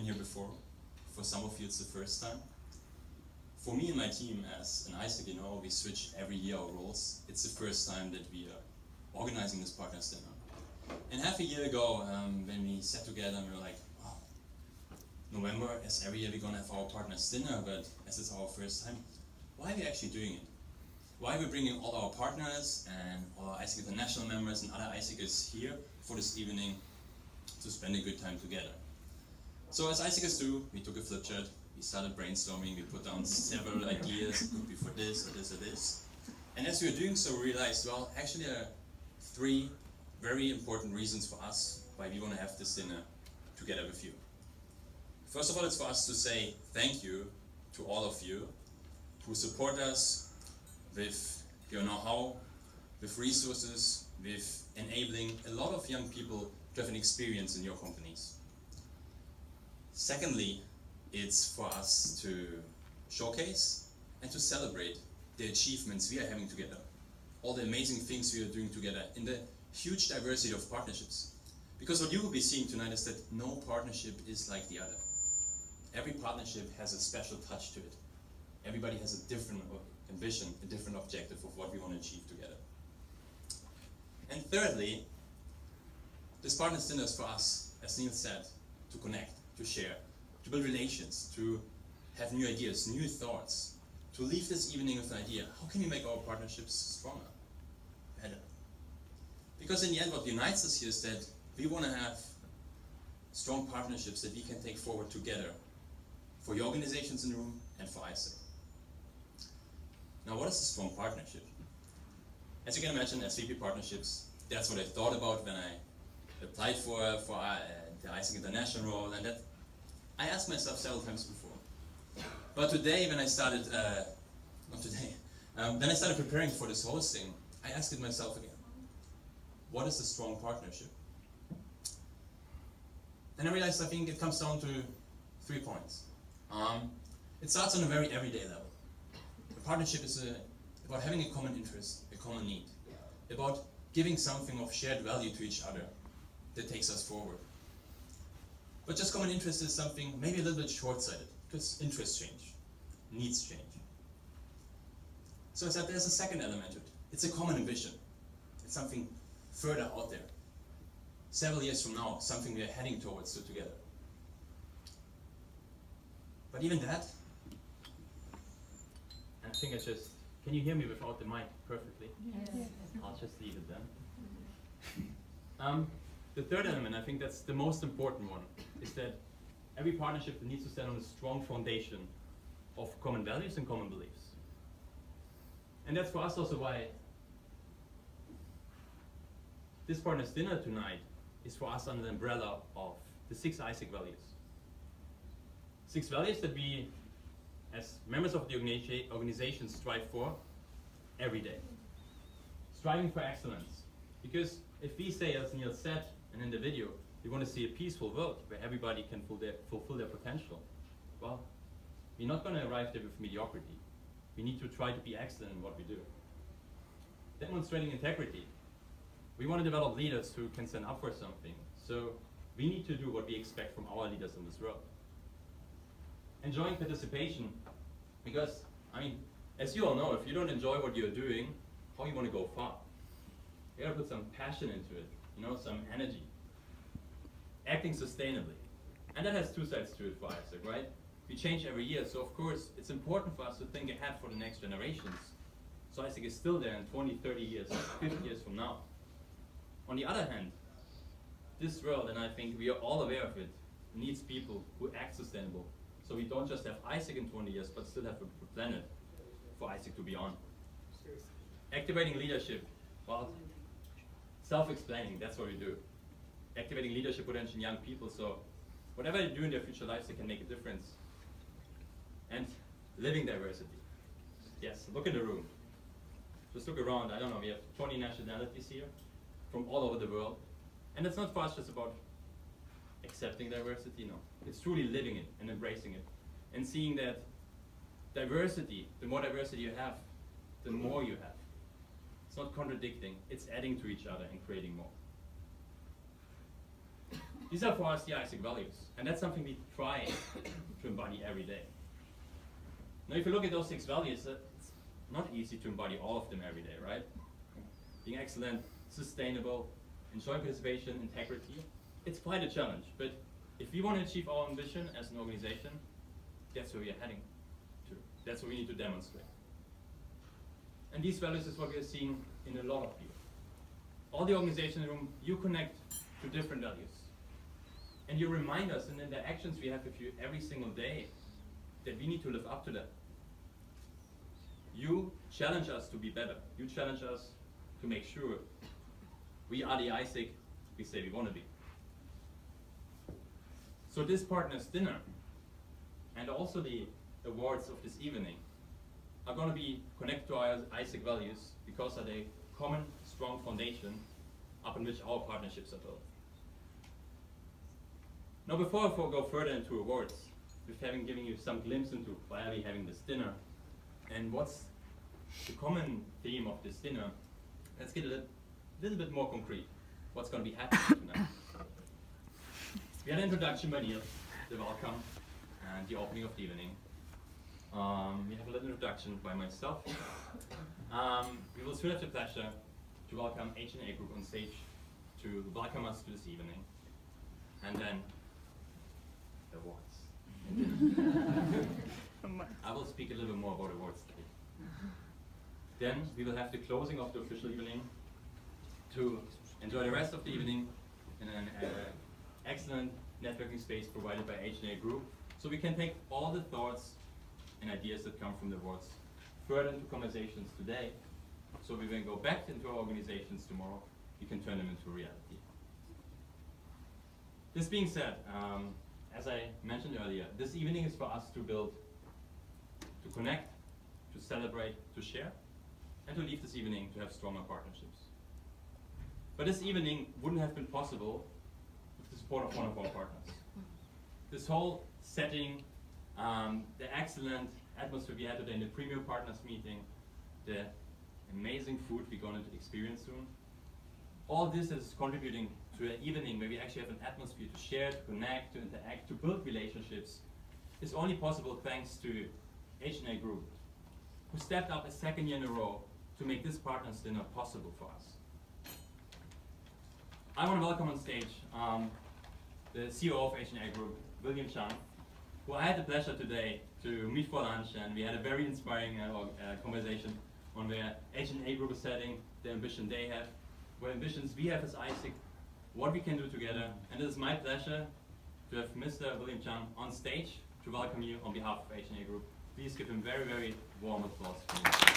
here before. For some of you, it's the first time. For me and my team, as an ISEC, we switch every year our roles. It's the first time that we are organizing this partners dinner. And half a year ago, when we sat together, we were like, wow, November, as every year we're gonna have our partners dinner, but as it's our first time, why are we actually doing it? Why are we bringing all our partners and all our ISEC International members and other ISECers here for this evening to spend a good time together? So as ISECers do, we took a flip chart, we started brainstorming, we put down several ideas, it could be for this or this or this. And as we were doing so, we realized, well, actually there are 3 very important reasons for us why we want to have this dinner together with you. First of all, it's for us to say thank you to all of you who support us with your know-how, with resources, with enabling a lot of young people to have an experience in your companies. Secondly, it's for us to showcase and to celebrate the achievements we are having together, all the amazing things we are doing together in the huge diversity of partnerships. Because what you will be seeing tonight is that no partnership is like the other. Every partnership has a special touch to it. Everybody has a different ambition, a different objective of what we want to achieve together. And thirdly, this partners dinner is for us, as Neil said, to connect, to share, to build relations, to have new ideas, new thoughts, to leave this evening with an idea, how can we make our partnerships stronger, better? Because in the end, what unites us here is that we want to have strong partnerships that we can take forward together for your organizations in the room and for ISEC. Now, what is a strong partnership? As you can imagine, as VP Partnerships, that's what I thought about when I applied for the ISEC International role, and that I asked myself several times before. But today, when I started, when I started preparing for this hosting, I asked it myself again. What is a strong partnership? And I realized I think it comes down to 3 points. It starts on a very everyday level. A partnership is about having a common interest, a common need, about giving something of shared value to each other that takes us forward. But just common interest is something maybe a little bit short-sighted, because interests change, needs change. So I said there's a second element to it. It's a common ambition. It's something further out there. Several years from now, something we are heading towards together. But even that, and I think can you hear me without the mic perfectly? Yes. I'll just leave it then. The third element, I think that's the most important one, is that every partnership needs to stand on a strong foundation of common values and common beliefs. And that's for us also why this partners dinner tonight is for us under the umbrella of the 6 ISEC values. 6 values that we, as members of the organization, strive for every day. Striving for excellence. Because if we say, as Neil said, and in the video, we want to see a peaceful world where everybody can fulfill their potential, well, we're not going to arrive there with mediocrity. We need to try to be excellent in what we do. Demonstrating integrity. We want to develop leaders who can stand up for something. So we need to do what we expect from our leaders in this world. Enjoying participation, because, as you all know, if you don't enjoy what you're doing, how you want to go far? You gotta put some passion into it, some energy. Acting sustainably. And that has 2 sides to it for ISEC, right? We change every year, so of course, it's important for us to think ahead for the next generations. So ISEC is still there in 20, 30 years, 50 years from now. On the other hand, this world, and I think we are all aware of it, needs people who act sustainable. So we don't just have ISEC in 20 years, but still have a planet for ISEC to be on. Activating leadership. Well, self-explaining, that's what we do. Activating leadership potential in young people, so whatever they do in their future lives, they can make a difference. And living diversity. Yes, look in the room. Just look around, I don't know, we have 20 nationalities here from all over the world. And it's not for us just about accepting diversity, no. It's truly living it and embracing it. And seeing that diversity, the more diversity you have, the more you have. It's not contradicting, it's adding to each other and creating more. These are for us the ISIC values, and that's something we try to embody every day. Now, if you look at those 6 values, it's not easy to embody all of them every day, right? Being excellent, sustainable, enjoy participation, integrity, it's quite a challenge. But if we want to achieve our ambition as an organization, that's where we are heading to. That's what we need to demonstrate. And these values is what we are seeing in a lot of people. All the organization in the room, you connect to different values. And you remind us in the interactions we have with you every single day that we need to live up to that. You challenge us to be better. You challenge us to make sure we are the ISIC we say we want to be. So this partners dinner and also the awards of this evening are going to be connected to our ISIC values because of a common, strong foundation upon which our partnerships are built. Now, before I go further into awards, with giving you some glimpse into why are we having this dinner and what's the common theme of this dinner, let's get a little bit more concrete. What's going to be happening tonight? We had an introduction by Neil, the welcome, and the opening of the evening. We have a little introduction by myself. We will soon have the pleasure to welcome H&A Group on stage to welcome us to this evening. And then awards. I will speak a little bit more about awards today. Then we will have the closing of the official evening to enjoy the rest of the evening in an excellent networking space provided by H&A Group, so we can take all the thoughts and ideas that come from the awards further into conversations today, so we can go back into our organizations tomorrow, we can turn them into reality. This being said, as I mentioned earlier, this evening is for us to build, to connect, to celebrate, to share, and to leave this evening to have stronger partnerships. But this evening wouldn't have been possible with the support of one of our partners. This whole setting, the excellent atmosphere we had today in the Premier Partners meeting, the amazing food we're going to experience soon, all this is contributing to an evening where we actually have an atmosphere to share, to connect, to interact, to build relationships. It's only possible thanks to H&A Group, who stepped up a second year in a row to make this partners dinner possible for us. I want to welcome on stage the CEO of H&A Group, William Chan, who I had the pleasure today to meet for lunch, and we had a very inspiring conversation on where H&A Group is setting, the ambition they have, what ambitions we have as ISIC, what we can do together, and it is my pleasure to have Mr. William Chan on stage to welcome you on behalf of H&A Group. Please give him very, very warm applause.